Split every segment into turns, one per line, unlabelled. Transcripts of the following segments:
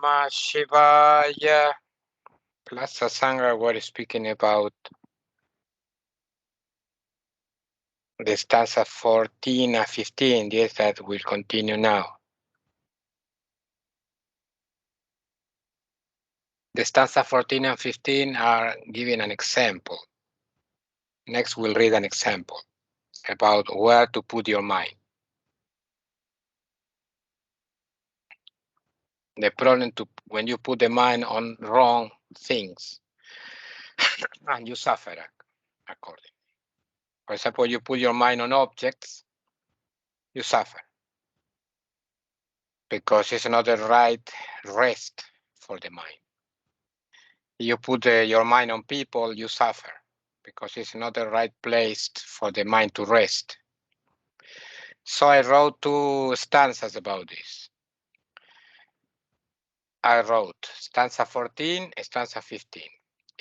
Namah Shivaya. Last Sangha were speaking about the stanza 14 and 15. Yes, that will continue now. The stanza 14 and 15 are giving an example. Next, we'll read an example about where to put your mind. The problem when you put the mind on wrong things and you suffer accordingly. For example, you put your mind on objects, you suffer because it's not the right rest for the mind. You put your mind on people, you suffer because it's not the right place for the mind to rest. So I wrote 2 stanzas about this. I wrote stanza 14, stanza 15.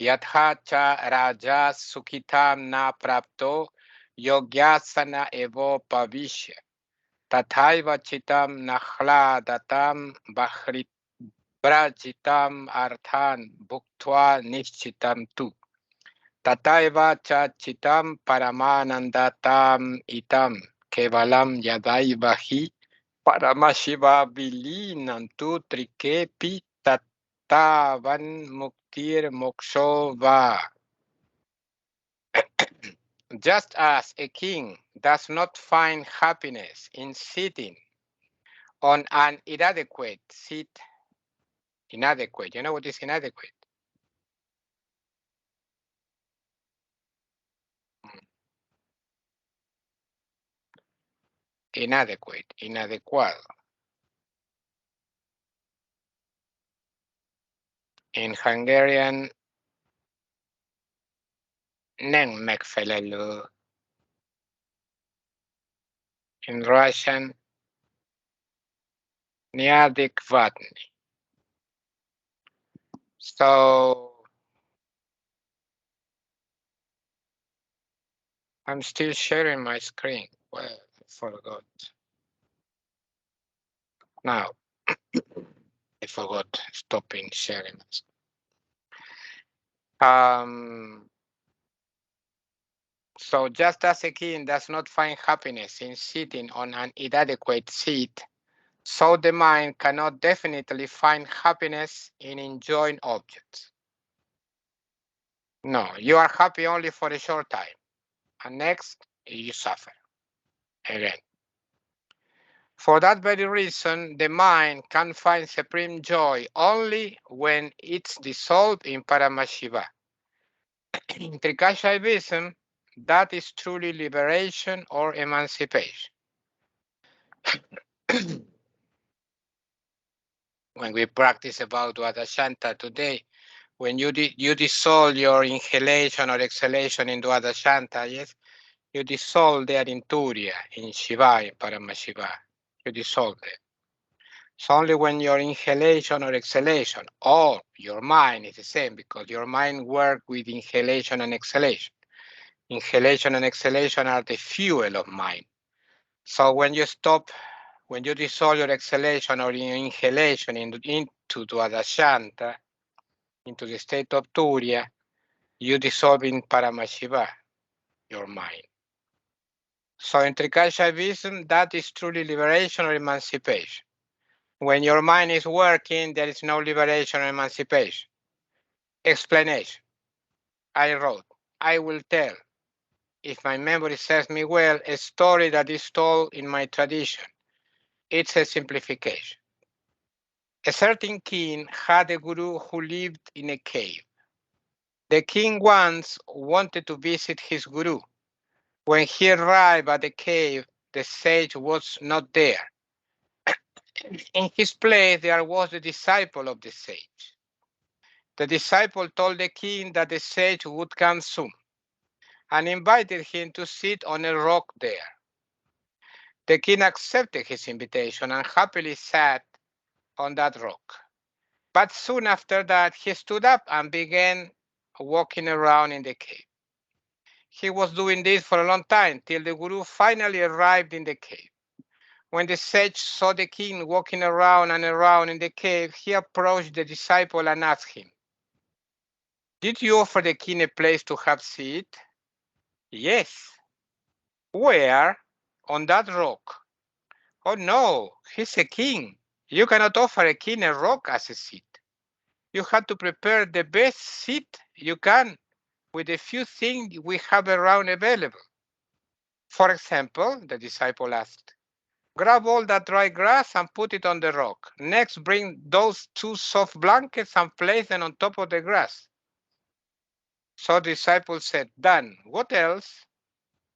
Yathacha raja sukhitam na prapto yogyasana evo pavishya. Tathaiva chitam nahladatam brajitam arthan bhuktva nishchitam tu. Tataiva cha chitam paramanandatam itam kevalam yadaivahi paramashiva vilinantu trikepi tattavan muktir mokshova. Just as a king does not find happiness in sitting on an inadequate seat, inadequate, you know what is inadequate? Inadequate, inadecuado. In Hungarian, nem megfelelő. In Russian, неадекватный. So I'm still sharing my screen. Well, I forgot. Now, I forgot stopping sharing. So just as a king does not find happiness in sitting on an inadequate seat, so the mind cannot definitely find happiness in enjoying objects. No, you are happy only for a short time, and next you suffer again. For that very reason, the mind can find supreme joy only when it's dissolved in Paramashiva. In Trikashaivism, that is truly liberation or emancipation. When we practice about Dwadashanta today, when you dissolve your inhalation or exhalation in Dwadashanta, yes, you dissolve there in Turiya, in Shiva, in Paramashiva. You dissolve there. So only when your inhalation or exhalation, or your mind is the same, because your mind works with inhalation and exhalation. Inhalation and exhalation are the fuel of mind. So when you stop, when you dissolve your exhalation or your inhalation into Dwadashanta, into the state of Turiya, you dissolve in Paramashiva, your mind. So in Trikashaivism, that is truly liberation or emancipation. When your mind is working, there is no liberation or emancipation. Explanation. I wrote, I will tell, if my memory serves me well, a story that is told in my tradition. It's a simplification. A certain king had a guru who lived in a cave. The king once wanted to visit his guru. When he arrived at the cave, the sage was not there. In his place, there was the disciple of the sage. The disciple told the king that the sage would come soon and invited him to sit on a rock there. The king accepted his invitation and happily sat on that rock. But soon after that, he stood up and began walking around in the cave. He was doing this for a long time till the guru finally arrived in the cave. When the sage saw the king walking around and around in the cave, he approached the disciple and asked him, "Did you offer the king a place to have seat?" "Yes." "Where?" "On that rock." "Oh no, he's a king. You cannot offer a king a rock as a seat. You have to prepare the best seat you can with the few things we have around available." "For example," the disciple asked, "grab all that dry grass and put it on the rock. Next, bring those 2 soft blankets and place them on top of the grass." So the disciple said, "Done. What else?"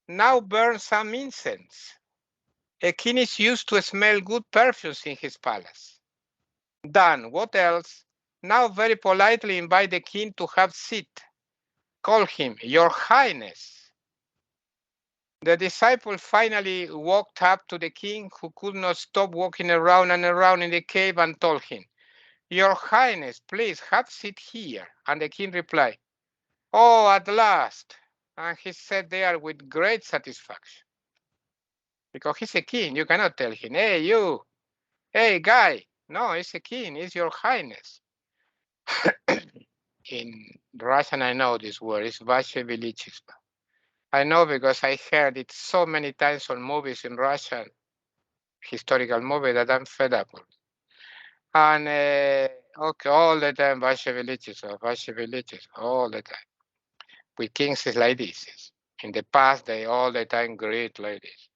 "Now burn some incense. A king is used to smell good perfumes in his palace." "Done. What else?" "Now very politely invite the king to have seat. Call him, 'Your Highness.'" The disciple finally walked up to the king, who could not stop walking around and around in the cave, and told him, "Your Highness, please have seat here." And the king replied, "Oh, at last." And he sat there with great satisfaction. Because he's a king, you cannot tell him, "Hey, you, hey, guy." No, he's a king, he's your highness. In Russian, I know this word, it's Vaše Veličestvo. I know because I heard it so many times on movies in Russian, historical movie, that I'm fed up with. And okay, all the time, Vaše Veličestvo, all the time. With kings is like this. Yes. In the past, they all the time greet like this.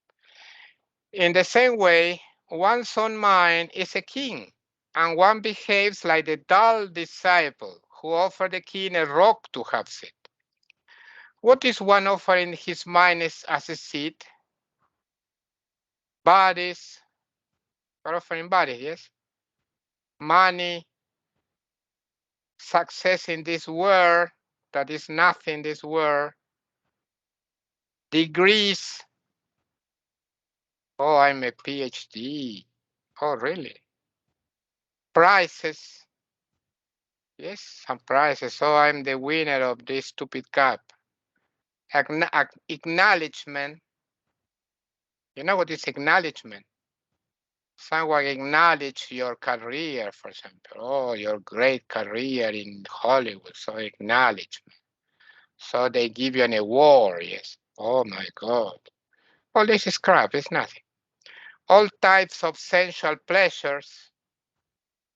In the same way, one's own mind is a king, and one behaves like the dull disciple who offered the king a rock to have seat. What is one offering his mind as a seat? Bodies. We're offering bodies, yes? Money, success in this world, that is nothing in this world. Degrees. Oh, I'm a PhD. Oh, really? Prizes. Yes, some prizes. So I'm the winner of this stupid cup. Acknowledgement. You know what is acknowledgement? Someone acknowledge your career, for example. Oh, your great career in Hollywood. So acknowledgement. So they give you an award. Yes. Oh my God. All this is crap. It's nothing. All types of sensual pleasures,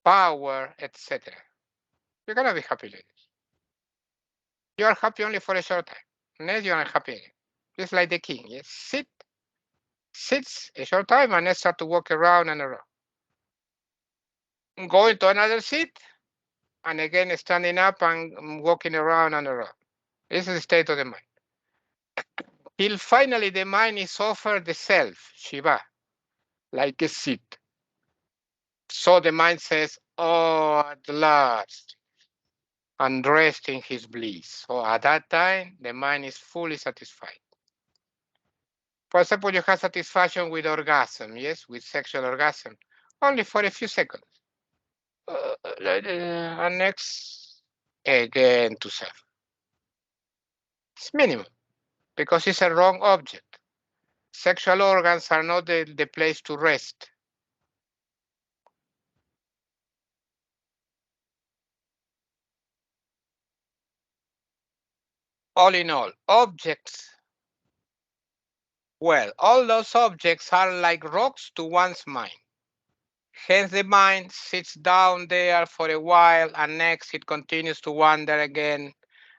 power, etc. You're gonna be happy with this. You are happy only for a short time. Next, you're unhappy again. Just like the king. Yes. Sits a short time and then start to walk around and around. Go into another seat and again standing up and walking around and around. This is the state of the mind. Till finally the mind is offered the self, Shiva, like a seat. So the mind says, "Oh, at last," and rest in his bliss. So at that time, the mind is fully satisfied. For example, you have satisfaction with orgasm, yes, with sexual orgasm, only for a few seconds. And next, again to suffer. It's minimum, because it's a wrong object. Sexual organs are not the place to rest. All in all, objects, well, all those objects are like rocks to one's mind. Hence the mind sits down there for a while and next it continues to wander again.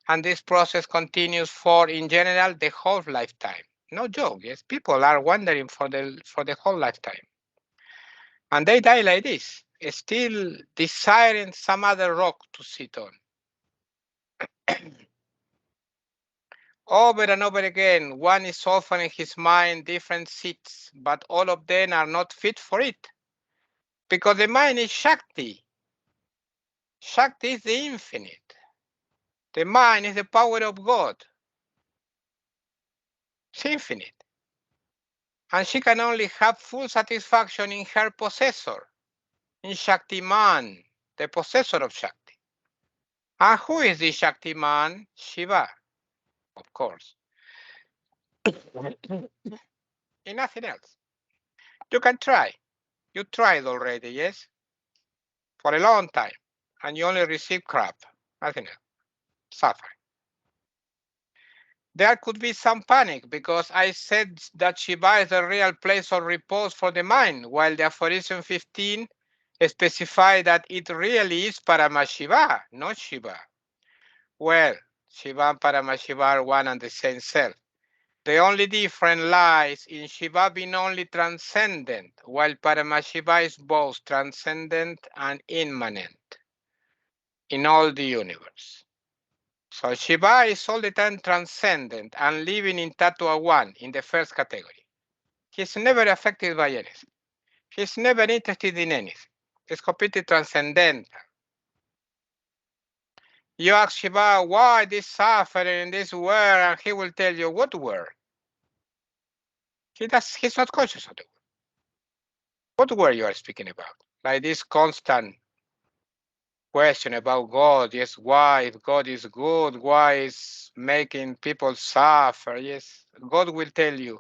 And this process continues for, in general, the whole lifetime. No joke, yes, people are wandering for the whole lifetime. And they die like this, still desiring some other rock to sit on. Over and over again, one is offering his mind different seats, but all of them are not fit for it. Because the mind is Shakti. Shakti is the infinite. The mind is the power of God. It's infinite. And she can only have full satisfaction in her possessor, in Shaktiman, the possessor of Shakti. And who is the Shaktiman? Shiva, of course. And nothing else. You can try. You tried already, yes? For a long time. And you only receive crap. Nothing else. Suffering. There could be some panic because I said that Shiva is the real place of repose for the mind, while the aphorism 15 specifies that it really is Paramashiva, not Shiva. Well, Shiva and Paramashiva are one and the same self. The only difference lies in Shiva being only transcendent, while Paramashiva is both transcendent and immanent in all the universe. So Shiva is all the time transcendent and living in Tattva 1 in the first category. He's never affected by anything. He's never interested in anything. He's completely transcendental. You ask Shiva, why this suffering in this world, and he will tell you what world. He's not conscious of the world. What world you are speaking about? Like this constant question about God. Yes, why? If God is good, why is making people suffer? Yes, God will tell you.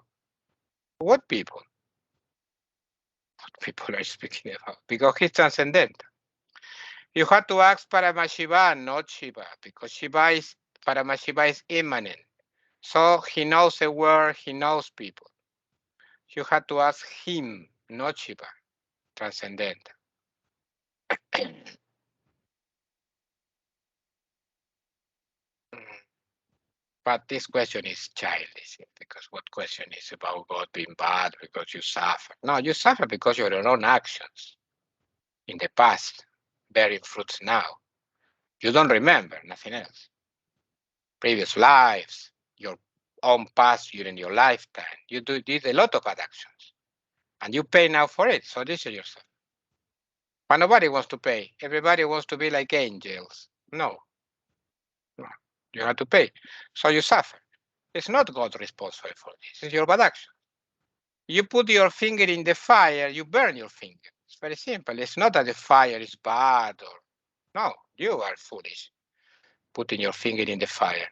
What people? What people are speaking about? Because he's transcendental. You have to ask Paramashiva, not Shiva, because Paramashiva is immanent. So he knows the world, he knows people. You have to ask him, not Shiva, transcendental. But this question is childish, because what question is about God being bad because you suffer? No, you suffer because of your own actions in the past, bearing fruits now. You don't remember, nothing else. Previous lives, your own past during your lifetime. You did a lot of bad actions, and you pay now for it. So this is yourself. But nobody wants to pay. Everybody wants to be like angels. No, no, you have to pay. So you suffer. It's not God responsible for this. It's your bad action. You put your finger in the fire, you burn your finger. It's very simple. It's not that the fire is bad or no, you are foolish putting your finger in the fire.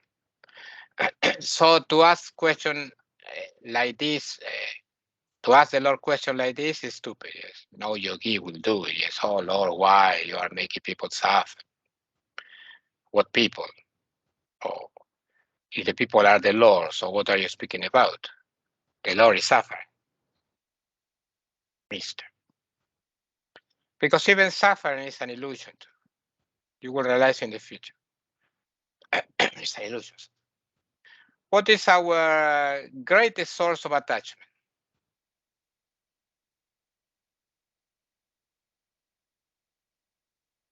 So to ask question like this, to ask the Lord question like this is stupid. Yes, no yogi will do it. Yes, oh Lord, why you are making people suffer? What people? Oh, if the people are the Lord, so what are you speaking about? The Lord is suffering, Mister. Because even suffering is an illusion. You will realize in the future. It's an illusion. What is our greatest source of attachment?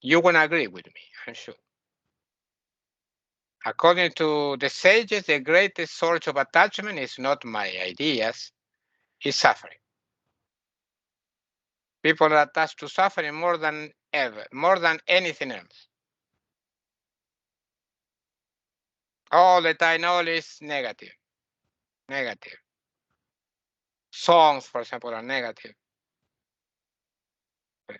You will agree with me, I'm sure. According to the sages, the greatest source of attachment is not my ideas, it's suffering. People are attached to suffering more than ever, more than anything else. All the time, all is negative, negative. Songs, for example, are negative.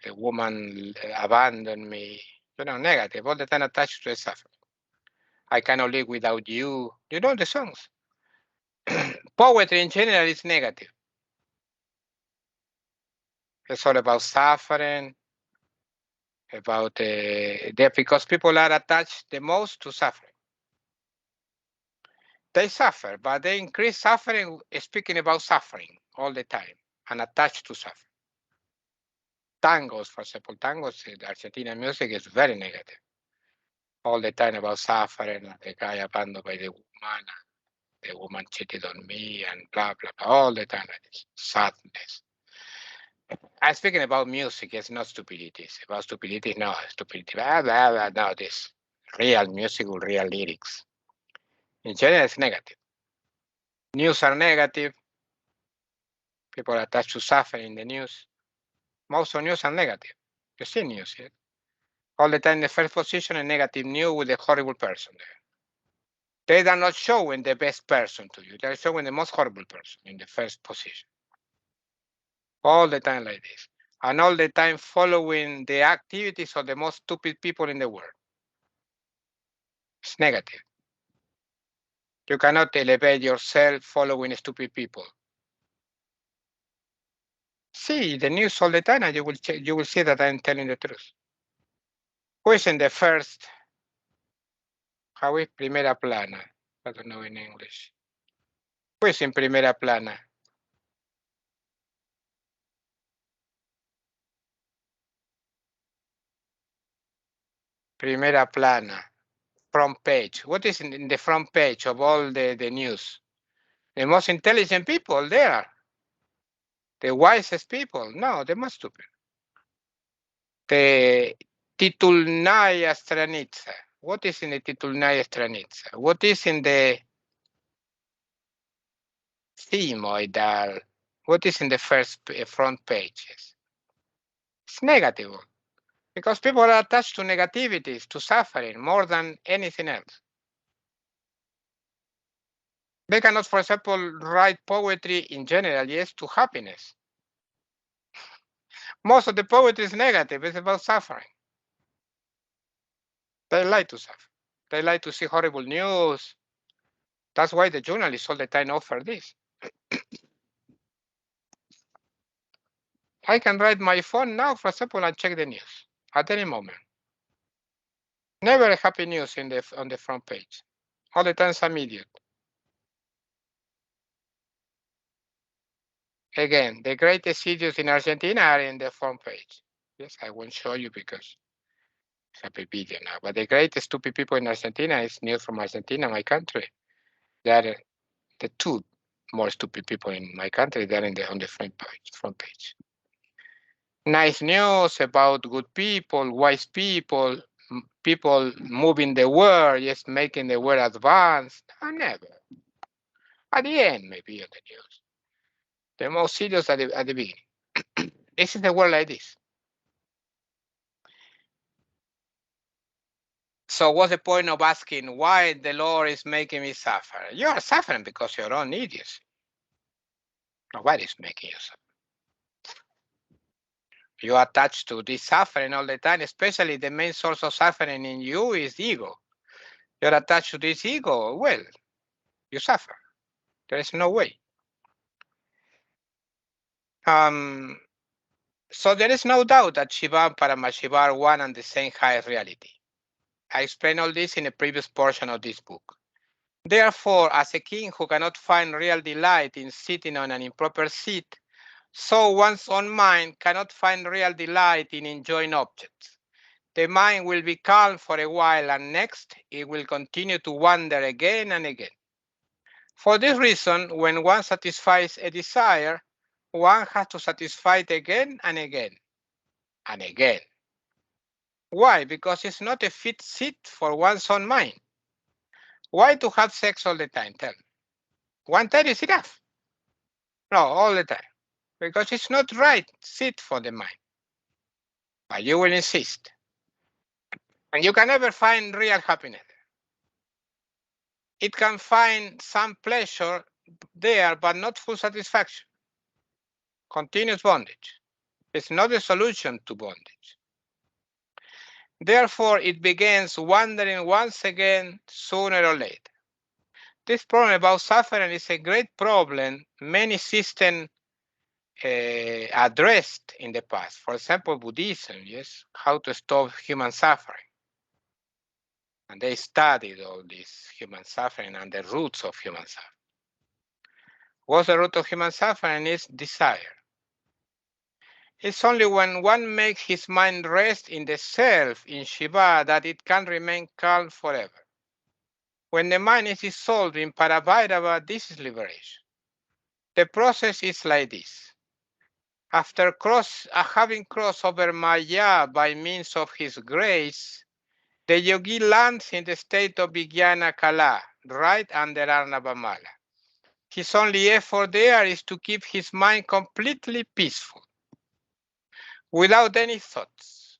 The woman abandoned me, negative, all the time attached to the suffering. I cannot live without you. You know the songs. Poetry in general is negative. It's all about suffering, about because people are attached the most to suffering. They suffer, but they increase suffering speaking about suffering all the time and attached to suffering. Tangos, for example, tangos in Argentine music is very negative. All the time about suffering, the guy abandoned by the woman cheated on me, and blah, blah, blah, all the time like this. Sadness. I'm speaking about music, it's not stupidity. It's about stupidity, no, stupidity. Blah, blah, blah, no, this real music with real lyrics. In general, it's negative. News are negative. People are attached to suffering in the news. Most of news are negative. You see news, yeah? All the time, the first position, a negative news with a horrible person there. They are not showing the best person to you. They're showing the most horrible person in the first position. All the time like this. And all the time following the activities of the most stupid people in the world. It's negative. You cannot elevate yourself following stupid people. See the news all the time and you will see that I'm telling the truth. Who is in the first? How is primera plana? I don't know in English. Who is in primera plana? Primera plana. Front page. What is in the front page of all the news? The most intelligent people there. The wisest people. No, the most stupid. The titulnaya stranica. What is in the titulnaya stranica? What is in the themoidal? What is in the first front pages? It's negative because people are attached to negativities, to suffering more than anything else. They cannot, for example, write poetry in general, yes, to happiness. Most of the poetry is negative, it's about suffering. They like to suffer. They like to see horrible news. That's why the journalists all the time offer this. I can write my phone now, for example, and check the news at any moment. Never a happy news on the front page. All the time some idiot. Again, the greatest idiots in Argentina are in the front page. Yes, I won't show you because it's a big video now. But the greatest stupid people in Argentina is news from Argentina, my country. They are the two more stupid people in my country. They're on the front page. Nice news about good people, wise people, people moving the world, yes, making the world advance. Never. At the end, maybe on the news. The most serious at the beginning. This is the world like this. So what's the point of asking why the Lord is making me suffer? You are suffering because of your own idiocy. Nobody's making you suffer. You are attached to this suffering all the time, especially the main source of suffering in you is ego. You're attached to this ego, well, you suffer. There is no way. So there is no doubt that Shiva and Paramashiva are one and the same highest reality. I explained all this in a previous portion of this book. Therefore, as a king who cannot find real delight in sitting on an improper seat, so one's own mind cannot find real delight in enjoying objects. The mind will be calm for a while and next it will continue to wander again and again. For this reason, when one satisfies a desire, one has to satisfy it again and again and again. Why? Because it's not a fit seat for one's own mind. Why to have sex all the time? Tell me. One time is enough. No, all the time. Because it's not right seat for the mind. But you will insist. And you can never find real happiness. It can find some pleasure there, but not full satisfaction. Continuous bondage. It's not a solution to bondage. Therefore, it begins wandering once again sooner or later. This problem about suffering is a great problem many systems addressed in the past. For example, Buddhism, yes, how to stop human suffering. And they studied all this human suffering and the roots of human suffering. What's the root of human suffering is desire. It's only when one makes his mind rest in the self, in Shiva, that it can remain calm forever. When the mind is dissolved in Parabhairava, this is liberation. The process is like this. After having crossed over Maya by means of his grace, the yogi lands in the state of Vijnana Kala, right under Arnavamala. His only effort there is to keep his mind completely peaceful, without any thoughts.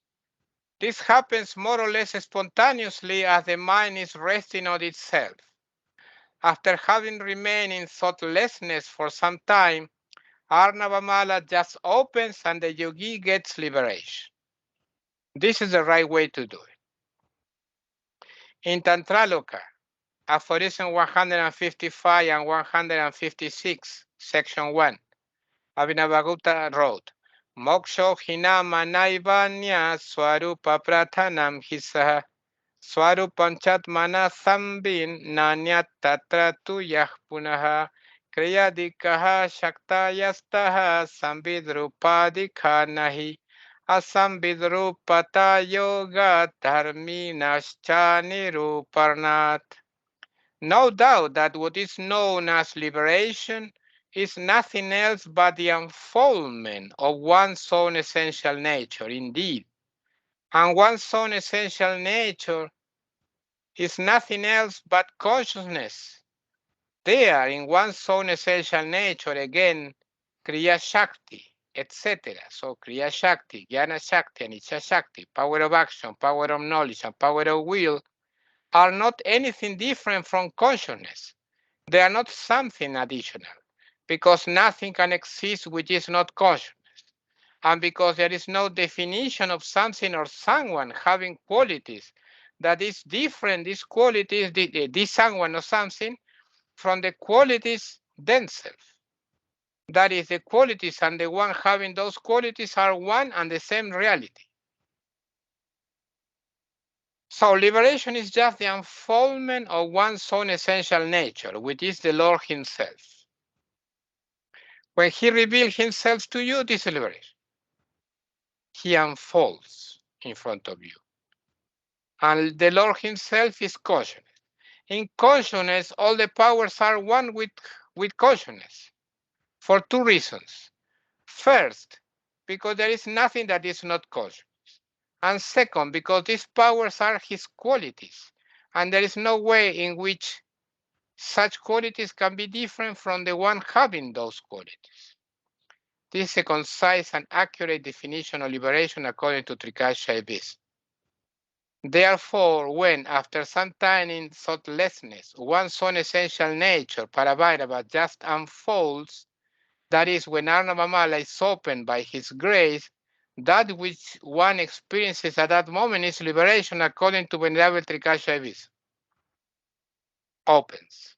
This happens more or less spontaneously as the mind is resting on itself. After having remained in thoughtlessness for some time, Arnavamala just opens and the yogi gets liberation. This is the right way to do it. In Tantraloka, aphorism 155 and 156, section 1, Abhinavagupta wrote, Moksho hinama naivanya swarupa prathanam hisaha swarupam chatmana sambin nanyat tatra tu yah punaha kriyadikaha shaktayastaha sambidrupadikha nahi asambidrupata yoga dharminascha niruparnat. No doubt that what is known as liberation is nothing else but the unfoldment of one's own essential nature, indeed. And one's own essential nature is nothing else but consciousness. There, in one's own essential nature, again, Kriya Shakti, etc. So, Kriya Shakti, Jnana Shakti, and Icha Shakti, power of action, power of knowledge, and power of will, are not anything different from consciousness. They are not something additional, because nothing can exist which is not consciousness. And because there is no definition of something or someone having qualities that is different, these qualities, this someone or something, from the qualities themselves. That is, the qualities and the one having those qualities are one and the same reality. So liberation is just the unfoldment of one's own essential nature, which is the Lord himself. When he reveals himself to you, this is liberation. He unfolds in front of you. And the Lord himself is consciousness. In consciousness, all the powers are one with consciousness for two reasons. First, because there is nothing that is not conscious. And second, because these powers are his qualities. And there is no way in which such qualities can be different from the one having those qualities. This is a concise and accurate definition of liberation according to Trika. Therefore, when, after some time in thoughtlessness, one's own essential nature, Paravairava, just unfolds, that is, when Arnavamala is opened by his grace, that which one experiences at that moment is liberation according to Venerable Trika. Opens.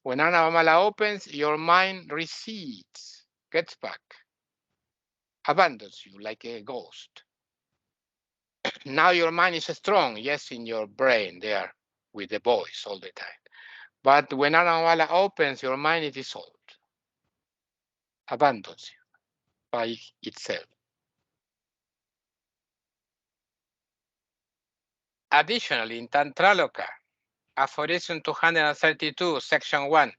When Arnavamala opens, your mind recedes, gets back, abandons you like a ghost. Now your mind is strong, yes, in your brain there with the voice all the time. But when Anawala opens, your mind is dissolved, abandons you by itself. Additionally, in Tantraloka, Aphorism 232, Section 1,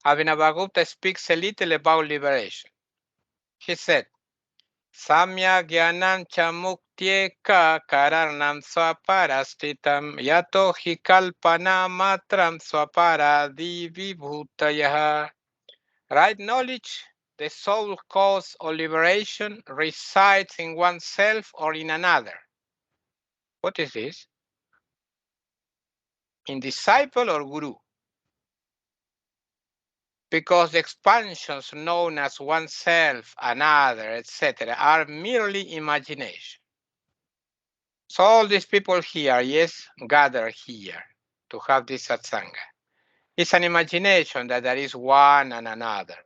Abhinavagupta speaks a little about liberation. He said, Samya Gyanam cha muktyeka karanam swaparastitam yato hi kalpana matram swaparadi vibhutayaha. Right knowledge, the sole cause of liberation, resides in oneself or in another. What is this? In disciple or guru? Because the expansions known as oneself, another, etc., are merely imagination. So all these people here, yes, gather here to have this satsanga. It's an imagination that there is one and another.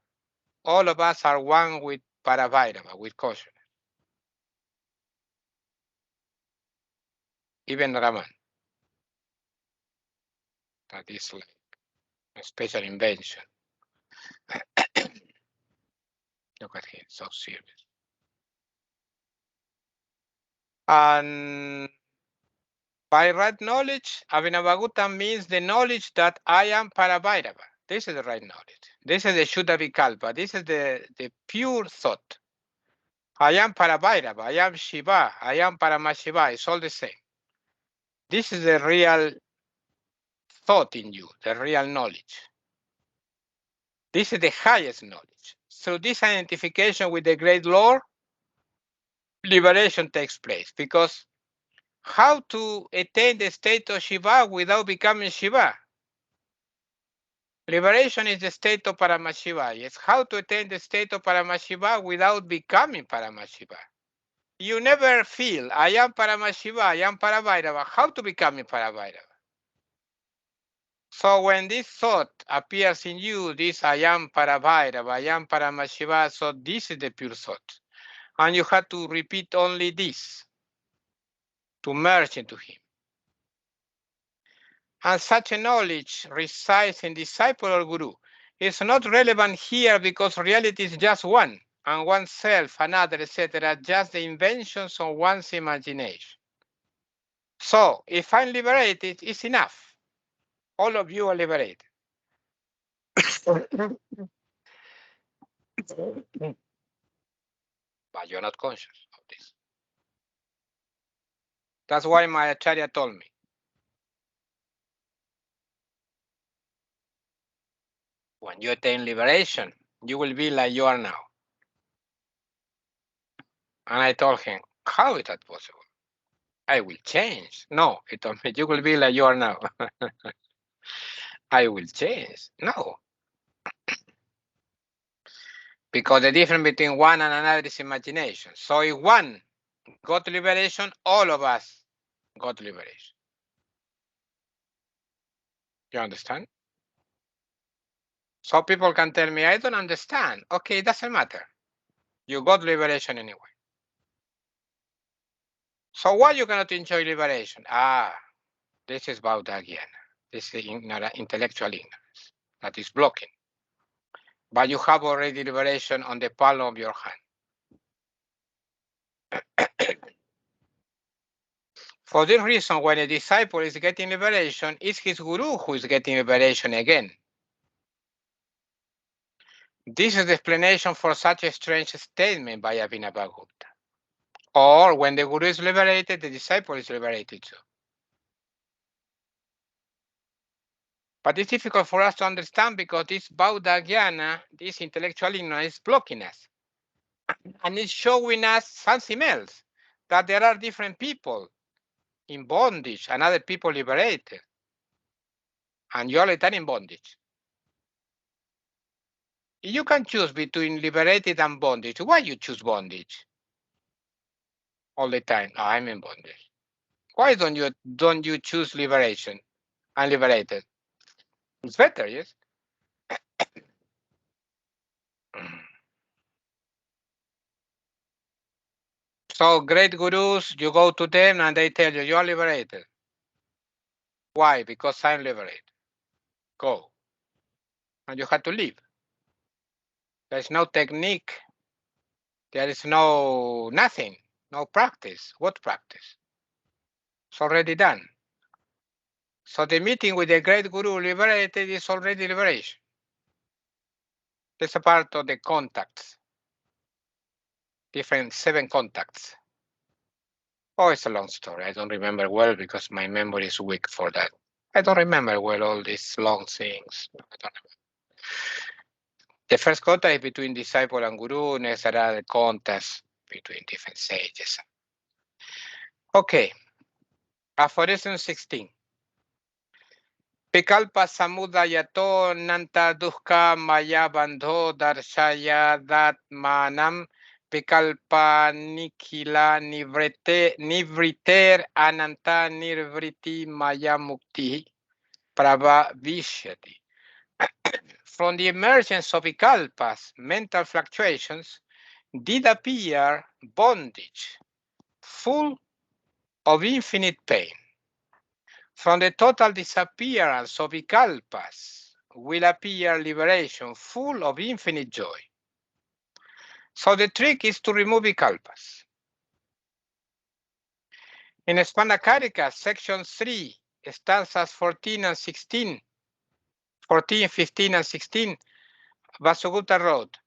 All of us are one with Paravairava, with consciousness. Even Raman. That is like a special invention. Look at him, so serious. And by right knowledge, Abhinavagutta means the knowledge that I am Paravairava. This is the right knowledge. This is the Shuddha Vikalpa. This is the pure thought. I am Paravairava. I am Shiva. I am Paramashiva. It's all the same. This is the real thought in you, the real knowledge. This is the highest knowledge. Through this identification with the great Lord, liberation takes place. Because how to attain the state of Shiva without becoming Shiva? Liberation is the state of Paramashiva. Yes, how to attain the state of Paramashiva without becoming Paramashiva? You never feel, I am Paramashiva, I am Paravairava. How to become Paravairava? So when this thought appears in you, this I am Parabhairava, I am Paramashiva, so this is the pure thought. And you have to repeat only this to merge into him. And such a knowledge resides in disciple or guru. It's not relevant here because reality is just one, and oneself, another, etc., just the inventions of one's imagination. So if I'm liberated, it's enough. All of you are liberated. But you're not conscious of this. That's why my acharya told me, when you attain liberation, you will be like you are now. And I told him, how is that possible? I will change. No, he told me, you will be like you are now. I will change. No. Because the difference between one and another is imagination. So if one got liberation, all of us got liberation. You understand? So people can tell me, I don't understand. Okay, it doesn't matter. You got liberation anyway. So why you cannot enjoy liberation? This is Baudagyana. This is intellectual ignorance that is blocking. But you have already liberation on the palm of your hand. For this reason, when a disciple is getting liberation, it's his guru who is getting liberation again. This is the explanation for such a strange statement by Abhinavagupta. Or when the guru is liberated, the disciple is liberated too. But it's difficult for us to understand because this Baudagyana, this intellectual ignorance, is blocking us. And it's showing us something else, that there are different people in bondage and other people liberated. And you're all the time in bondage. You can choose between liberated and bondage. Why you choose bondage? All the time. I'm in bondage. Why don't you choose liberation and liberated? It's better, yes? So great gurus, you go to them and they tell you, you're liberated. Why? Because I'm liberated. Go. And you have to leave. There's no technique. There is nothing. No practice. What practice? It's already done. So the meeting with the great guru liberated is already liberation. It's a part of the contacts. Different 7 contacts. Oh, it's a long story. I don't remember well because my memory is weak for that. I don't remember well all these long things. I don't remember. The first contact is between disciple and guru, next are the contacts between different sages. Okay, aphorism 16. Pikalpa samudayato nanta duhka maya bandho darshaya datmanam pikalpa nikhila nivriter ananta nirvriti maya mukti prabhavishyati. From the emergence of vikalpas, mental fluctuations, did appear bondage, full of infinite pain. From the total disappearance of vikalpas will appear liberation, full of infinite joy. So the trick is to remove vikalpas. In Spanakarika, section 3, stanzas 14 and 16, 14, 15 and 16, Vasugupta wrote,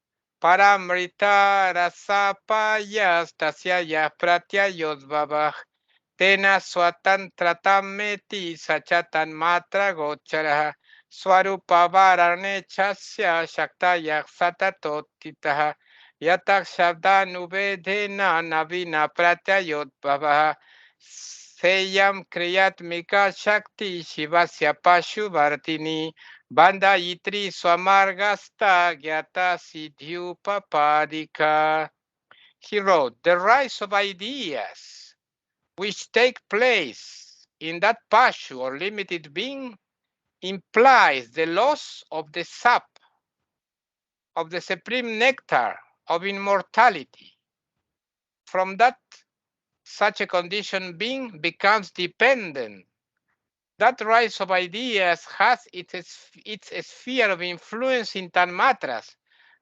Paramrita rasapayas tasyaya pratyayodvavah tena swatantratameti sachatan matra gocharaha swarupa varane chasya shaktaya satatotitaha yatak shabdanubedhena navina pratyayodvavah seyam kriyatmika shakti shivasya pashuvartini Banda itri swamargasta gyata siddhyupapadika. He wrote, the rise of ideas which take place in that pashu or limited being implies the loss of the sap, of the supreme nectar of immortality. From that, such a conditioned being becomes dependent. That rise of ideas has its sphere of influence in Tanmatras,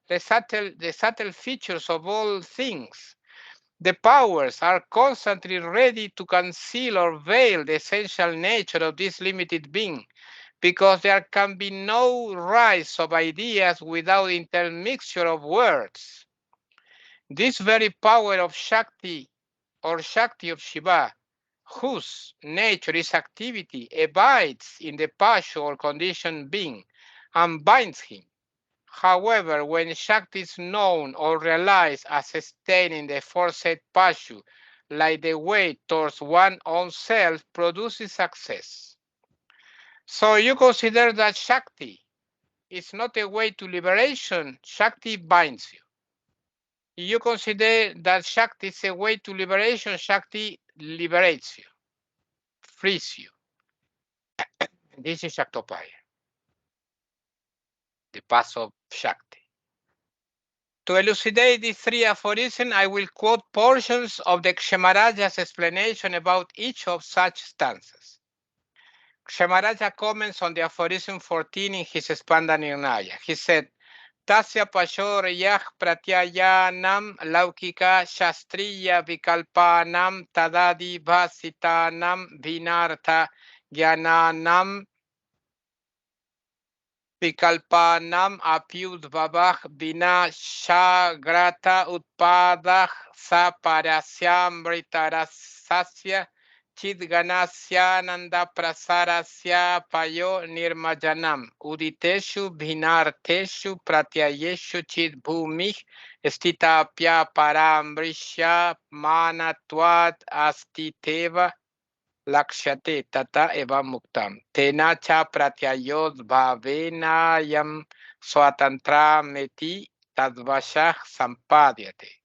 the subtle features of all things. The powers are constantly ready to conceal or veil the essential nature of this limited being, because there can be no rise of ideas without intermixture of words. This very power of Shakti or Shakti of Shiva, whose nature is activity, abides in the Pashu or conditioned being and binds him. However, when Shakti is known or realized as staying in the aforesaid Pashu, like the way towards one's own self, produces success. So you consider that Shakti is not a way to liberation, Shakti binds you. You consider that Shakti is a way to liberation, Shakti liberates you, frees you. This is Shaktopaya, the path of Shakti. To elucidate these three aphorisms, I will quote portions of the Kshamaraja's explanation about each of such stanzas. Kshamaraja comments on the aphorism 14 in his Spanda Nirnaya. He said, Tasya Pashorayah Pratyayanam Laukika Shastriya Vikalpanam Tadadi Bhasitanam Vinartha Gyananam Vikalpanam apyudvavah vina shagrata utpadah saparasyamritarasasya chidganasyananda prasarasya payo nirmajanam uditeshu bhinarteshu pratyayeshu chidbhumih stitapya parambrishya manatvad astiteva Lakshate tata eva muktam. Tena cha pratyayod bhavenayam swatantra meti tadvashah sampadyate.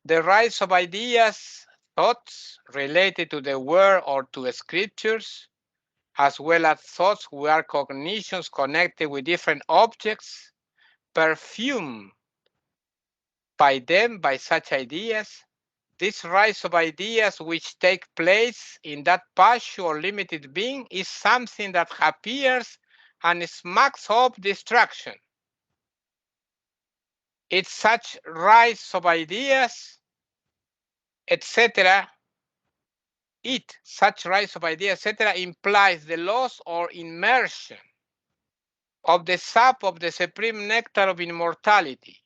The rise of ideas, thoughts related to the word or to scriptures, as well as thoughts who are cognitions connected with different objects, perfumed by them by such ideas, this rise of ideas which take place in that pashu or limited being is something that appears and smacks of distraction. It's such rise of ideas, etc. Such rise of ideas, etc., implies the loss or immersion of the sap of the supreme nectar of immortality.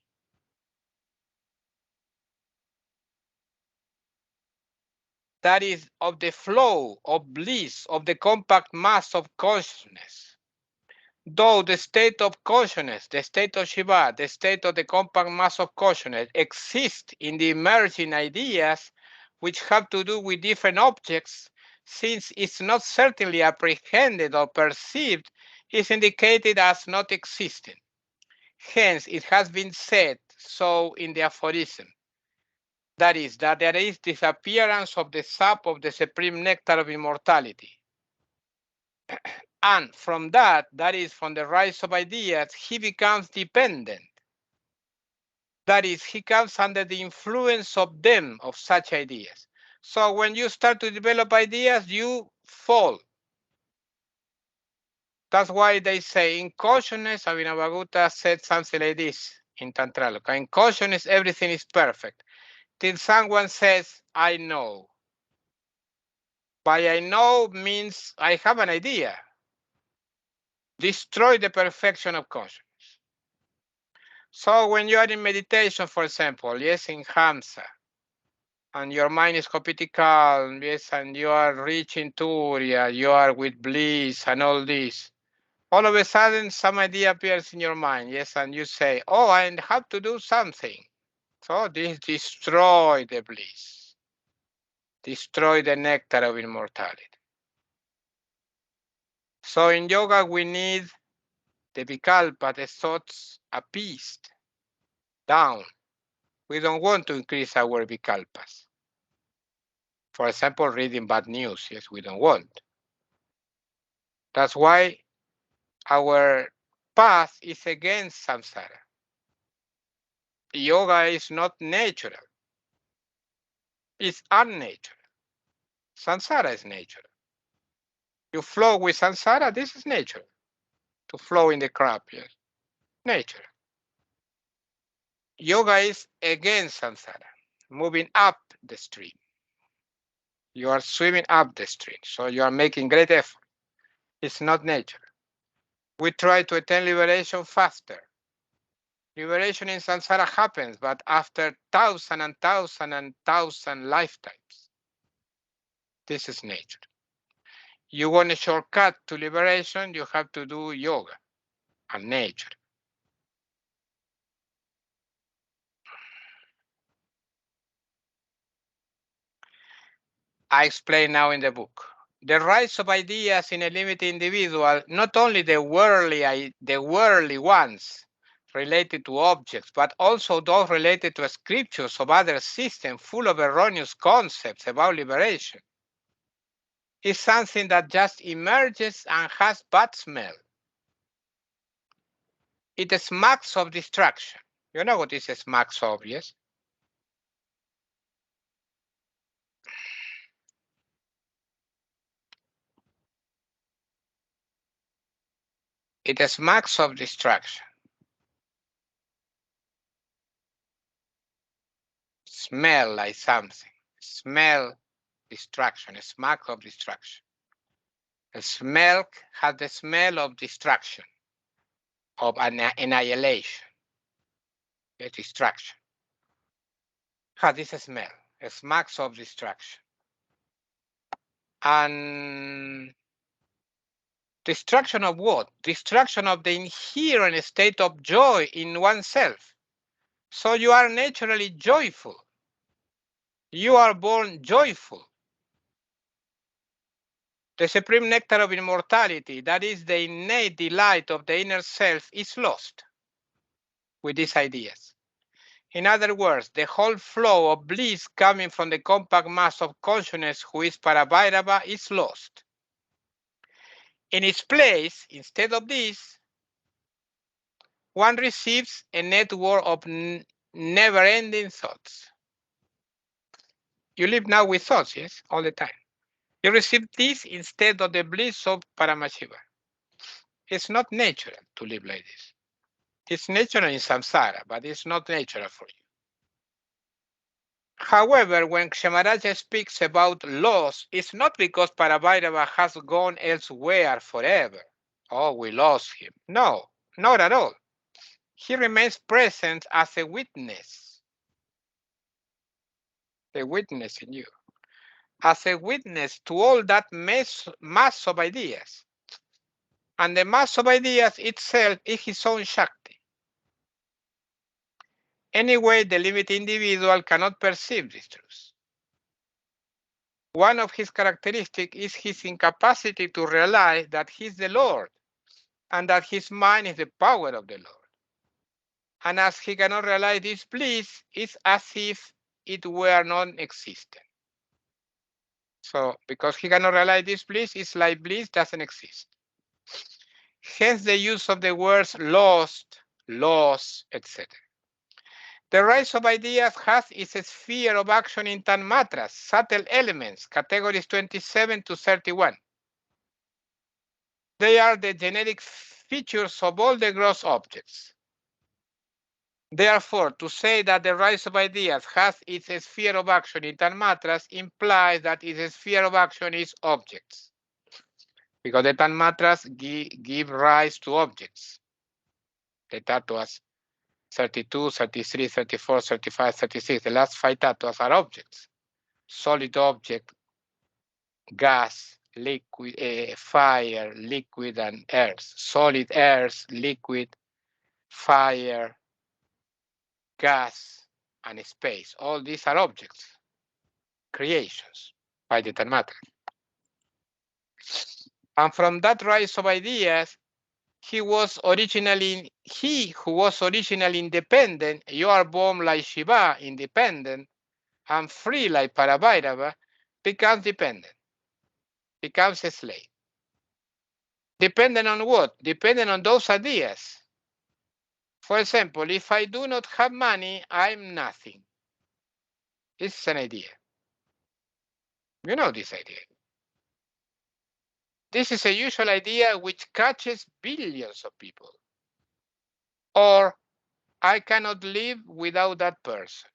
That is, of the flow of bliss of the compact mass of consciousness. Though the state of consciousness, the state of Shiva, the state of the compact mass of consciousness exist in the emerging ideas which have to do with different objects, since it's not certainly apprehended or perceived, is indicated as not existing. Hence, it has been said so in the aphorism. That is, that there is disappearance of the sap of the supreme nectar of immortality. And from that is from the rise of ideas, he becomes dependent. That is, he comes under the influence of them, of such ideas. So when you start to develop ideas, you fall. That's why they say in consciousness, Abhinavagutta said something like this in Tantraloka. In consciousness, everything is perfect. Till someone says, I know. By I know means I have an idea. Destroy the perfection of consciousness. So when you are in meditation, for example, yes, in Hamsa, and your mind is completely calm, yes, and you are reaching Turiya, you are with bliss and all this, all of a sudden some idea appears in your mind, yes, and you say, oh, I have to do something. So this destroy the bliss, destroy the nectar of immortality. So in yoga, we need the vikalpa, the thoughts appeased, down. We don't want to increase our vikalpas. For example, reading bad news, yes, we don't want. That's why Our path is against samsara. Yoga is not natural. It's unnatural. Samsara is natural. You flow with samsara, this is natural. To flow in the crab, yes. Nature. Yoga is against samsara, moving up the stream. You are swimming up the stream, so you are making great effort. It's not nature. We try to attain liberation faster. Liberation in samsara happens, but after thousand and thousand and thousand lifetimes. This is nature. You want a shortcut to liberation, you have to do yoga and nature. I explain now in the book. The rise of ideas in a limited individual, not only the worldly ones related to objects, but also those related to scriptures of other systems full of erroneous concepts about liberation, is something that just emerges and has bad smell. It smacks of distraction. You know what is a smacks of, yes? It smacks of distraction. Smell like something. Smell distraction, a smack of distraction. A smell has the smell of distraction, of annihilation, a distraction. Has this smell, a smacks of distraction. And distraction of what? Distraction of the inherent state of joy in oneself. So you are naturally joyful. You are born joyful. The supreme nectar of immortality, that is the innate delight of the inner self, is lost with these ideas. In other words, the whole flow of bliss coming from the compact mass of consciousness who is Parabhairava is lost. In its place, instead of this, one receives a network of never-ending thoughts. You live now with thoughts, yes, all the time. You receive this instead of the bliss of Paramashiva. It's not natural to live like this. It's natural in samsara, but it's not natural for you. However, when Kshamaraja speaks about loss, it's not because Parabhairava has gone elsewhere forever. Oh, we lost him. No, not at all. He remains present as a witness in you, as a witness to all that mass of ideas. And the mass of ideas itself is his own Shakti. Anyway, the limited individual cannot perceive this truth. One of his characteristics is his incapacity to realize that he is the Lord and that his mind is the power of the Lord. And as he cannot realize this bliss, it's as if it were non-existent. So, because he cannot realize this bliss, it's like bliss doesn't exist. Hence the use of the words lost, loss, etc. The rise of ideas has its sphere of action in Tanmatras, subtle elements, categories 27 to 31. They are the genetic features of all the gross objects. Therefore, to say that the rise of ideas has its sphere of action in Tanmatras implies that its sphere of action is objects. Because the Tanmatras give rise to objects. The tattvas 32, 33, 34, 35, 36, the last 5 tattvas are objects. Solid object, gas, liquid, fire, liquid, and earth. Solid earth, liquid, fire, gas, and space. All these are objects, creations by the Tanmatra. And from that rise of ideas, he who was originally independent, you are born like Shiva, independent, and free like Parabhairava, becomes dependent, becomes a slave. Depending on what? Depending on those ideas. For example, if I do not have money, I'm nothing. This is an idea. You know this idea. This is a usual idea which catches billions of people. Or, I cannot live without that person.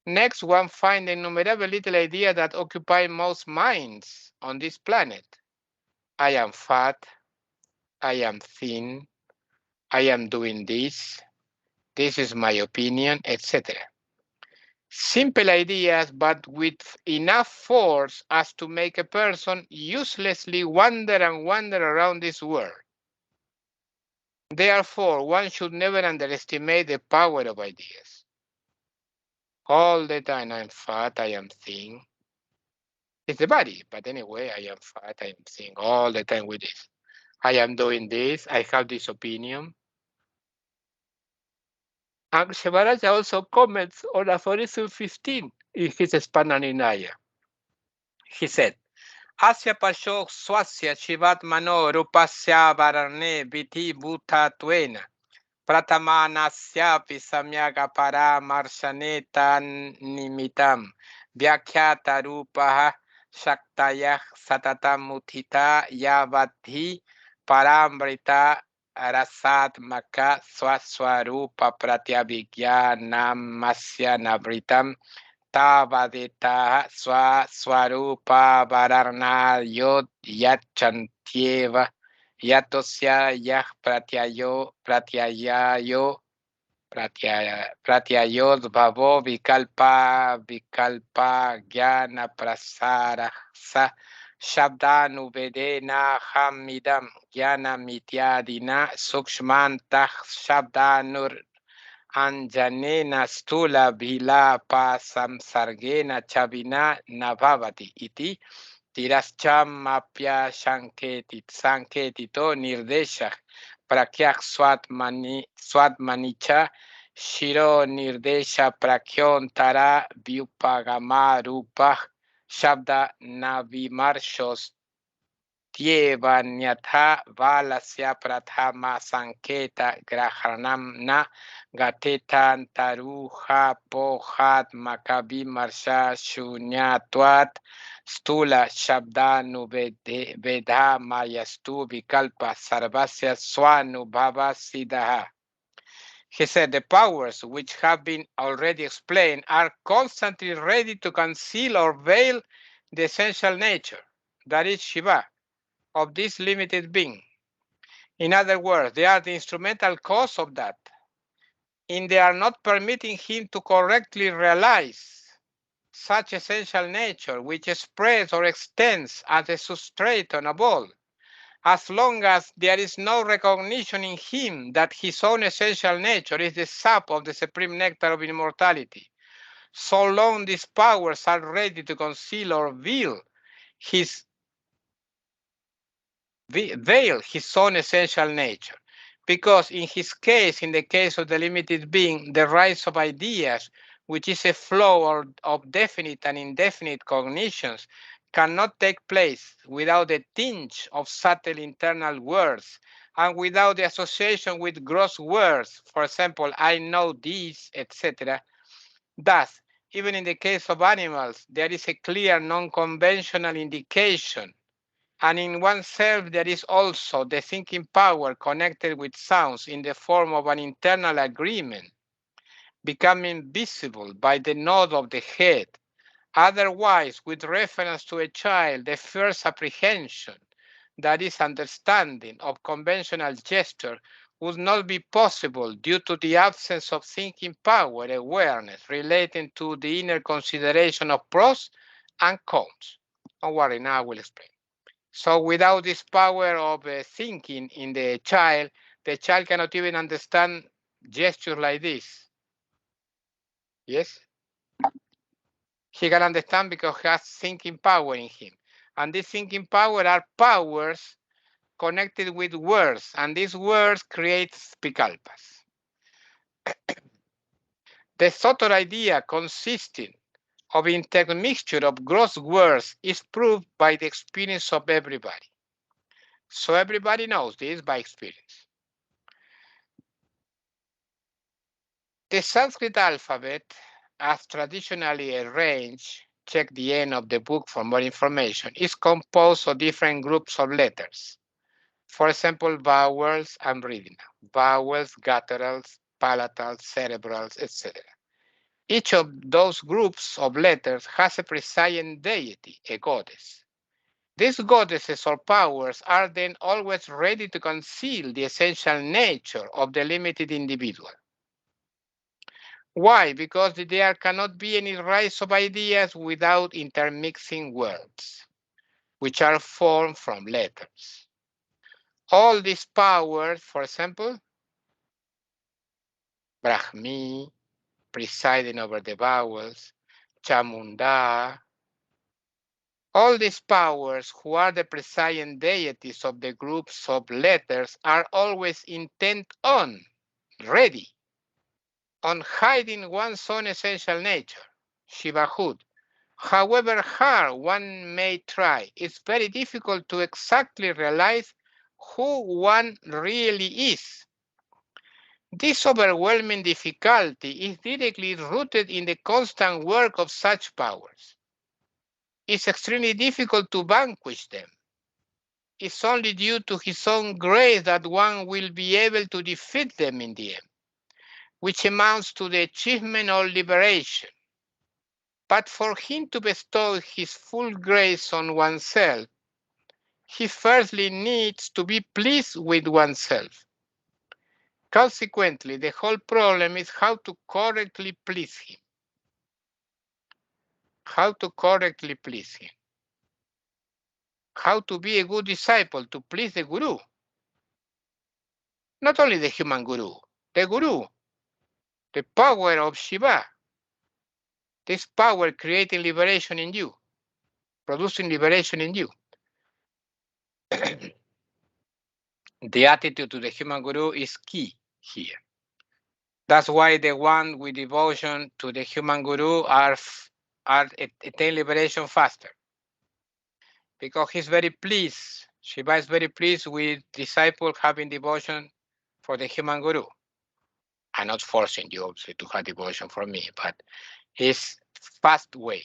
Next, one finds the innumerable little ideas that occupy most minds on this planet. I am fat. I am thin. I am doing this. This is my opinion, etc. Simple ideas, but with enough force as to make a person uselessly wander and wander around this world. Therefore, one should never underestimate the power of ideas. All the time I'm fat, I am thin. It's the body, but anyway, I am fat, I am thin all the time with this. I am doing this, I have this opinion. And Shivaraja also comments on aphorism 15 in his Spannaninaya. He said, Asya pasho swasya shivatmano rupasya varane viti bhuta tuena pratamanasyapi samyaga paramarshaneta nimitam vyakhyata rupaha shaktayah satatam uthita yavadhi paramrita rasatmaka swaswarupa pratyabhigyanam navritam Tavadita swarupa vararna yod yachantyeva yatosya yah pratyayod bhavo vikalpa jnana prasara sa shabdanuvedena hamidam jnana mityadina sukshmantah shabdanur Anjanena stula bhila pa samsargena chavina nabhavati iti tiraschamapya sanketito nirdesha prakyak swatmanicha shiro nirdesha prakyontara vyupagama rupa shabda navimarshos Tyevanyatha valasya prathama sanketa grahanam na gatetan taruha pohat makabi marsha shunyatwat stula shabdanu vedha mayastu vikalpa sarvasya swanubhava siddha. He said the powers which have been already explained are constantly ready to conceal or veil the essential nature, that is Shiva, of this limited being. In other words, they are the instrumental cause of that, and they are not permitting him to correctly realize such essential nature which spreads or extends as a substratum of all. As long as there is no recognition in him that his own essential nature is the sap of the supreme nectar of immortality, so long these powers are ready to conceal or veil his own essential nature. Because in his case, in the case of the limited being, the rise of ideas, which is a flow of definite and indefinite cognitions, cannot take place without a tinge of subtle internal words and without the association with gross words, for example, I know this, etc. Thus, even in the case of animals, there is a clear non-conventional indication, and in oneself there is also the thinking power connected with sounds in the form of an internal agreement, becoming visible by the nod of the head. Otherwise, with reference to a child, the first apprehension, that is understanding of conventional gesture, would not be possible due to the absence of thinking power awareness relating to the inner consideration of pros and cons. Don't worry, now I will explain. So without this power of thinking in the child cannot even understand gestures like this. Yes? He can understand because he has thinking power in him. And this thinking power are powers connected with words, and these words create spikalpas. The subtle idea consisting of intermixture of gross words is proved by the experience of everybody. So everybody knows this by experience. The Sanskrit alphabet, as traditionally arranged, check the end of the book for more information, is composed of different groups of letters. For example, vowels and breathing. Vowels, gutturals, palatals, cerebrals, etc. Each of those groups of letters has a presiding deity, a goddess. These goddesses or powers are then always ready to conceal the essential nature of the limited individual. Why? Because there cannot be any rise of ideas without intermixing words, which are formed from letters. All these powers, for example, Brahmi, presiding over the vowels, Chamunda, all these powers, who are the presiding deities of the groups of letters, are always intent on, ready, on hiding one's own essential nature, Shivahood. However hard one may try, it's very difficult to exactly realize who one really is. This overwhelming difficulty is directly rooted in the constant work of such powers. It's extremely difficult to vanquish them. It's only due to his own grace that one will be able to defeat them in the end, which amounts to the achievement of liberation. But for him to bestow his full grace on oneself, he firstly needs to be pleased with oneself. Consequently, the whole problem is how to correctly please him. How to correctly please him. How to be a good disciple to please the Guru. Not only the human Guru, the Guru, the power of Shiva. This power creating liberation in you, producing liberation in you. The attitude to the human Guru is key here. That's why the one with devotion to the human Guru attain liberation faster. Because he's very pleased. Shiva is very pleased with disciples having devotion for the human Guru. I'm not forcing you obviously to have devotion for me, but it's fast way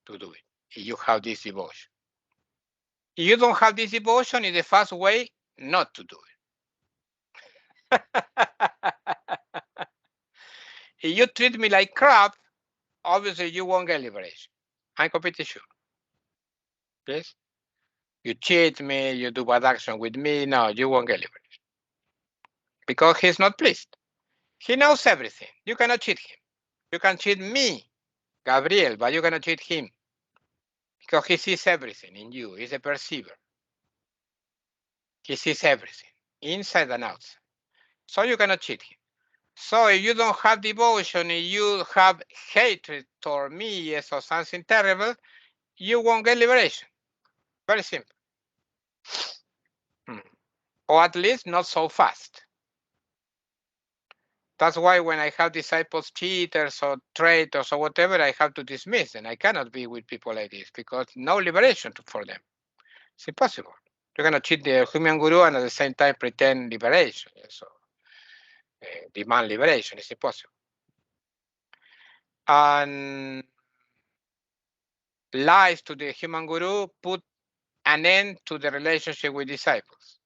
to do it if you have this devotion. If you don't have this devotion, it's the fast way not to do it. If you treat me like crap, obviously you won't get liberation. I'm completely sure. Yes? You cheat me, you do bad action with me, no, you won't get liberation. Because he's not pleased. He knows everything. You cannot cheat him. You can cheat me, Gabriel, but you cannot cheat him. Because he sees everything in you. He's a perceiver. He sees everything, inside and outside. So you cannot cheat him. So if you don't have devotion, if you have hatred toward me, yes, or something terrible, you won't get liberation. Very simple. Or at least not so fast. That's why when I have disciples cheaters or traitors or whatever, I have to dismiss them. I cannot be with people like this because no liberation for them. It's impossible. You're going to cheat the human Guru and at the same time pretend liberation. So demand liberation. It's impossible. And lies to the human Guru put an end to the relationship with disciples.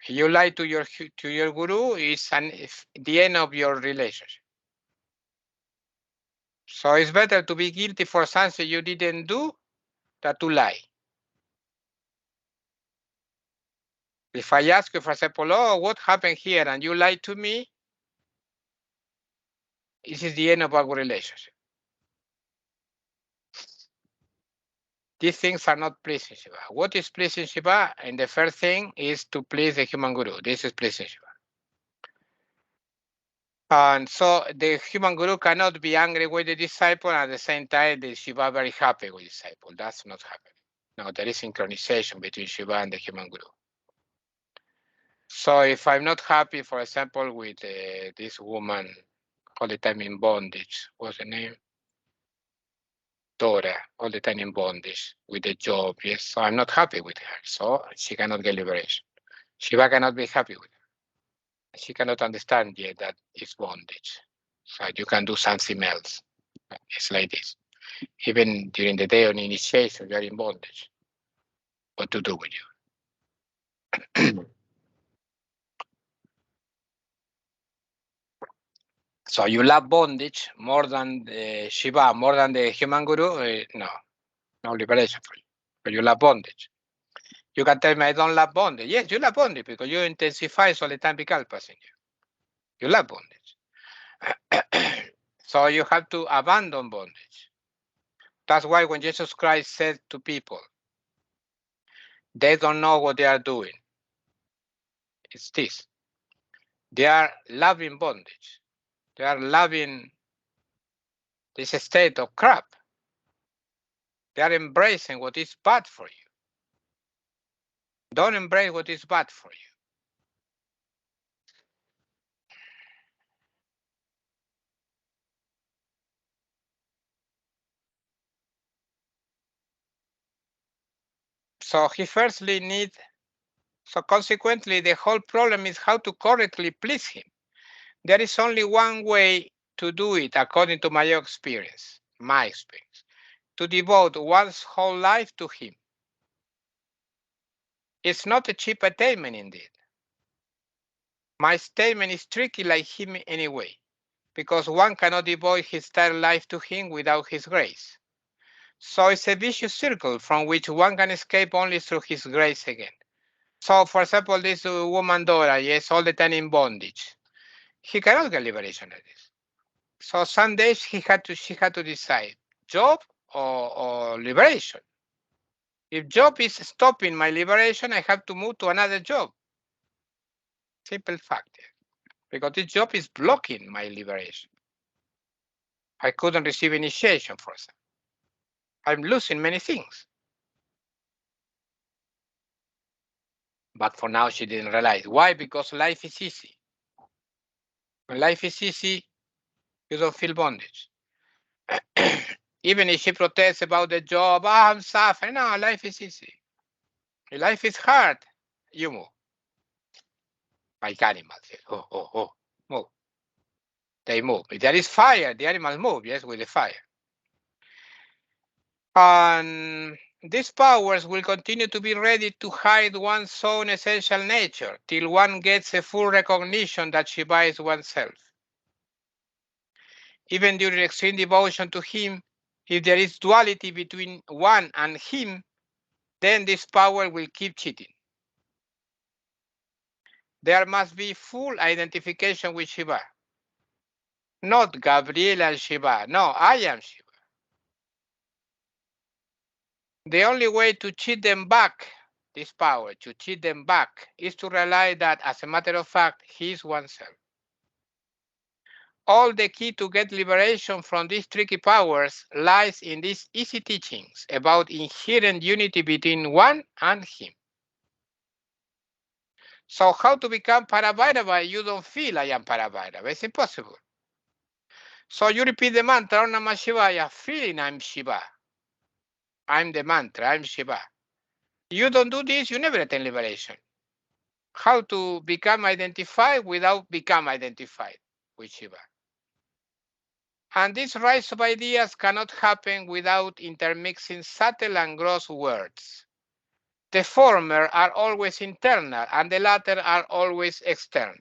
You lie to your Guru is the end of your relationship. So it's better to be guilty for something you didn't do than to lie. If I ask you, for example, oh, what happened here, and you lie to me, this is the end of our relationship. These things are not pleasing Shiva. What is pleasing Shiva? And the first thing is to please the human Guru. This is pleasing Shiva. And so the human Guru cannot be angry with the disciple, and at the same time, the Shiva very happy with the disciple. That's not happening. No, there is synchronization between Shiva and the human Guru. So if I'm not happy, for example, with this woman all the time in bondage, what's the name? daughter all the time in bondage with the job. Yes, so I'm not happy with her. So she cannot get liberation. Shiva cannot be happy with her. She cannot understand yet that it's bondage. So you can do something else. It's like this. Even during the day on initiation, you are in bondage. What to do with you? So you love bondage more than the Shiva, more than the human guru? No, no liberation for you. But you love bondage. You can tell me I don't love bondage. Yes, you love bondage because you intensify solitary kalpas in you. You love bondage. So you have to abandon bondage. That's why when Jesus Christ said to people, they don't know what they are doing. It's this. They are loving bondage. They are loving this state of crap. They are embracing what is bad for you. Don't embrace what is bad for you. So he firstly needs, so consequently the whole problem is how to correctly please him. There is only one way to do it according to my experience, to devote one's whole life to him. It's not a cheap attainment indeed. My statement is tricky like him anyway, because one cannot devote his entire life to him without his grace. So it's a vicious circle from which one can escape only through his grace again. So for example, this woman Dora, yes, all the time in bondage. He cannot get liberation of this. So some days she had to decide job or liberation. If job is stopping my liberation, I have to move to another job. Simple fact. Because this job is blocking my liberation. I couldn't receive initiation for example. I'm losing many things. But for now, she didn't realize. Why? Because life is easy. When life is easy, you don't feel bondage. Even if she protests about the job, I'm suffering. No, life is easy. If life is hard, you move. Like animals. Yes. Move. They move. If there is fire, the animals move, yes, with the fire. And these powers will continue to be ready to hide one's own essential nature till one gets a full recognition that Shiva is oneself. Even during extreme devotion to him, if there is duality between one and him, then this power will keep cheating. There must be full identification with Shiva. Not Gabriel and Shiva. No, I am Shiva. The only way to cheat them back, this power, to cheat them back, is to realize that, as a matter of fact, he is oneself. All the key to get liberation from these tricky powers lies in these easy teachings about inherent unity between one and him. So how to become Parabhairava? You don't feel I am Parabhairava. It's impossible. So you repeat the mantra, Om Namah Shivaya, feeling I'm Shiva. I'm the mantra, I'm Shiva. You don't do this, you never attain liberation. How to become identified without become identified with Shiva. And this rise of ideas cannot happen without intermixing subtle and gross words. The former are always internal and the latter are always external.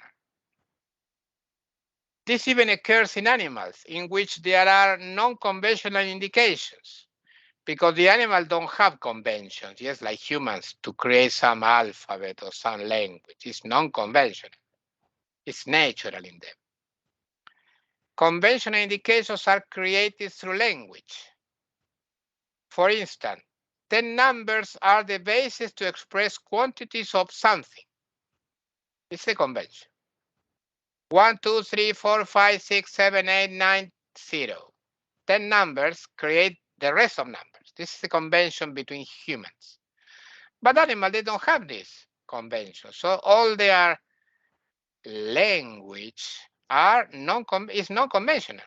This even occurs in animals, in which there are non-conventional indications, because the animals don't have conventions, yes, like humans, to create some alphabet or some language. It's non-conventional. It's natural in them. Conventional indications are created through language. For instance, 10 numbers are the basis to express quantities of something. It's a convention. 1, 2, 3, 4, 5, 6, 7, 8, 9, 0. 10 numbers create the rest of numbers. This is a convention between humans. But animals, they don't have this convention. So all their language is non-conventional.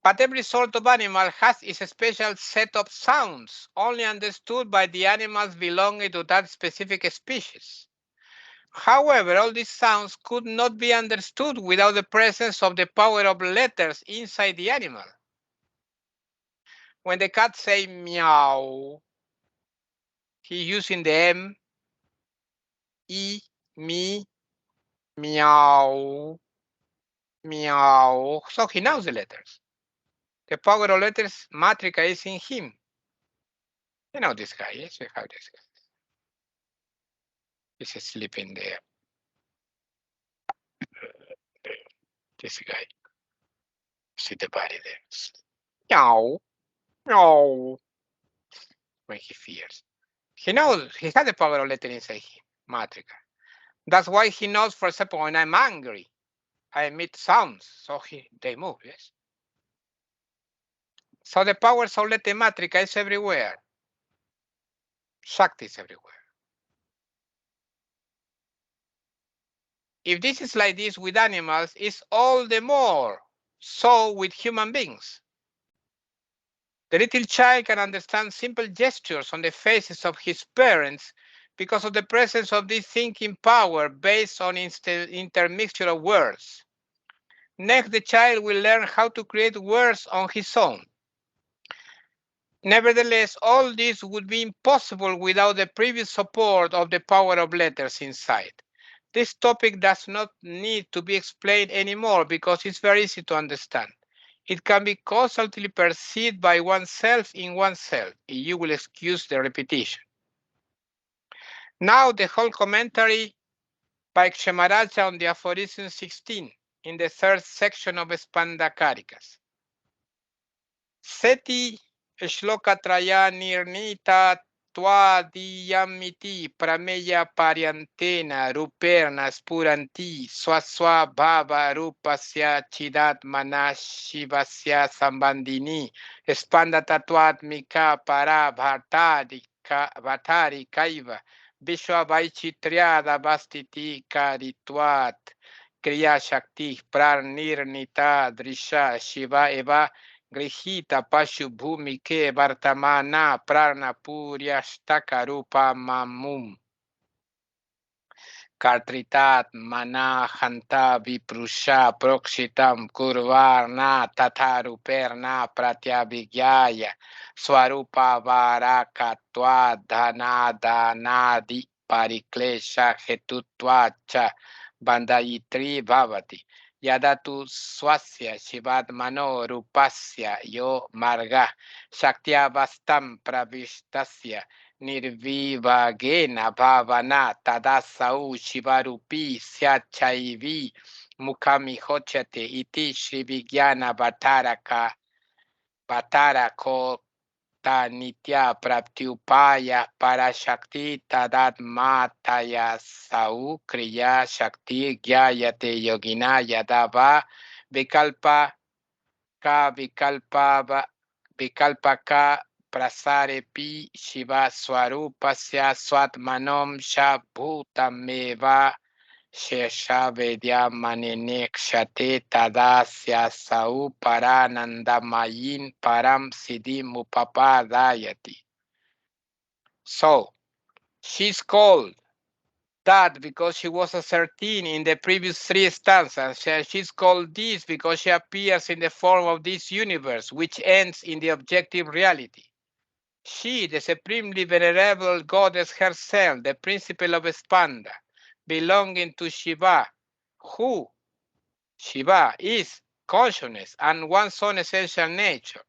But every sort of animal has its special set of sounds, only understood by the animals belonging to that specific species. However, all these sounds could not be understood without the presence of the power of letters inside the animal. When the cat says meow, he's using the M, E, me, meow, meow. So he knows the letters. The power of letters, Matrika, is in him. You know this guy, yes? You have this guy. He's sleeping there. This guy. See the body there. Meow, meow. When he fears. He knows, he has the power of letter inside him, Matrika. That's why he knows, for example, when I'm angry, I emit sounds, so they move, yes? So the powers of letter Matrika is everywhere. Shakti is everywhere. If this is like this with animals, it's all the more so with human beings. The little child can understand simple gestures on the faces of his parents because of the presence of this thinking power based on intermixture of words. Next, the child will learn how to create words on his own. Nevertheless, all this would be impossible without the previous support of the power of letters inside. This topic does not need to be explained anymore because it's very easy to understand. It can be constantly perceived by oneself in oneself, if you will excuse the repetition. Now the whole commentary by Kshamaraja on the aphorism 16 in the third section of Spandakarikas. Seti shlokatraya nirnita twadiyamiti prameya paryantena ruperna spuranti swaswa bhava rupasya chidatmana shivasya sambandini spanda tatvatmika para bhatari kaiva vishwa vaichitriada vastiti karitvat kriya shakti pranirnita drisha shiva eva Grihita Pashu Bhumike Vartamana Prana Puryashtaka Rupa Mamum Kartritat Mana Hanta Viprusha Prokshitam Kurvarna Tataruperna Pratyabhigyaya Swarupa Varakatva Dhanadi Pariklesha Hetutvacha Bandayitri Bhavati Yadatu swasya shivatmano rupasya yo marga shaktyavastam pravishtasya nirvivagena bhavana tadasau shivarupi syachaivi mukamihochate iti shrivigyana bhattarako ta nitya praptyupaya parashakti tadatmataya sau kriya shakti gyayate yogina yadava vikalpa ka prasarepi shiva swarupasya swatmanom shabhutameva shesha vedya manenekshate tadasya sau paranandamayin param siddhim upapadayati. So, she's called that because she was a 13 in the previous three stanzas. She's called this because she appears in the form of this universe, which ends in the objective reality. She, the supremely venerable goddess herself, the principle of Spanda, belonging to Shiva, who, Shiva, is consciousness and one's own essential nature.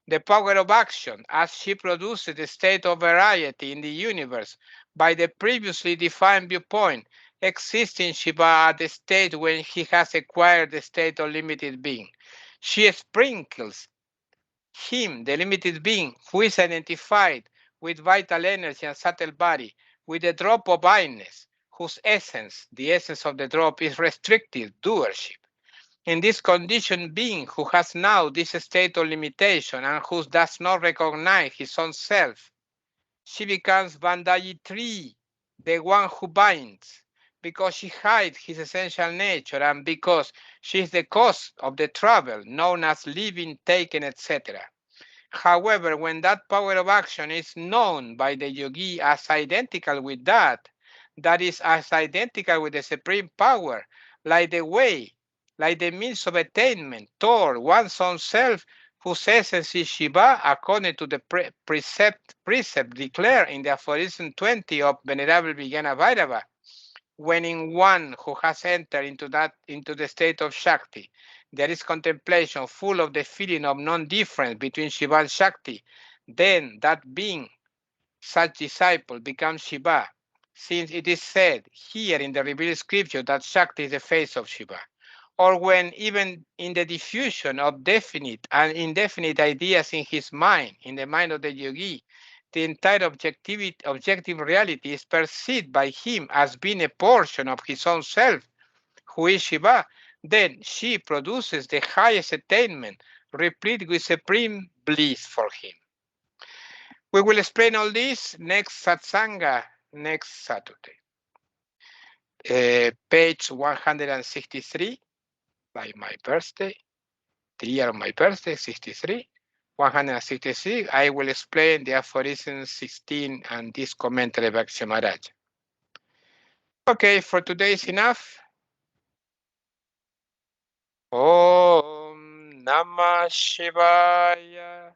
The power of action, as she produces the state of variety in the universe by the previously defined viewpoint, exists in Shiva at the state when he has acquired the state of limited being. She sprinkles him, the limited being, who is identified with vital energy and subtle body, with a drop of I-ness, whose essence, the essence of the drop, is restricted doership. In this conditioned being who has now this state of limitation and who does not recognize his own self, she becomes Bandayitri, the one who binds, because she hides his essential nature and because She is the cause of the trouble, known as living, taken, etc. However, when that power of action is known by the yogi as identical with that is as identical with the supreme power, like the way, like the means of attainment toward one's own self, whose essence is Shiva, according to the precept declared in the aphorism 20 of Venerable Vijnana Bhairava, when in one who has entered into the state of Shakti, there is contemplation full of the feeling of non-difference between Shiva and Shakti, then that being, such disciple, becomes Shiva, since it is said here in the revealed scripture that Shakti is the face of Shiva. Or when even in the diffusion of definite and indefinite ideas in his mind, in the mind of the yogi, the entire objective reality is perceived by him as being a portion of his own self, who is Shiva, then she produces the highest attainment, replete with supreme bliss for him. We will explain all this next satsanga, next Saturday. Page 163, by my birthday, the year of my birthday, 63. 166, I will explain the aphorism 16 and this commentary by Maharaj. Okay, for today is enough. Om Namah Shivaya.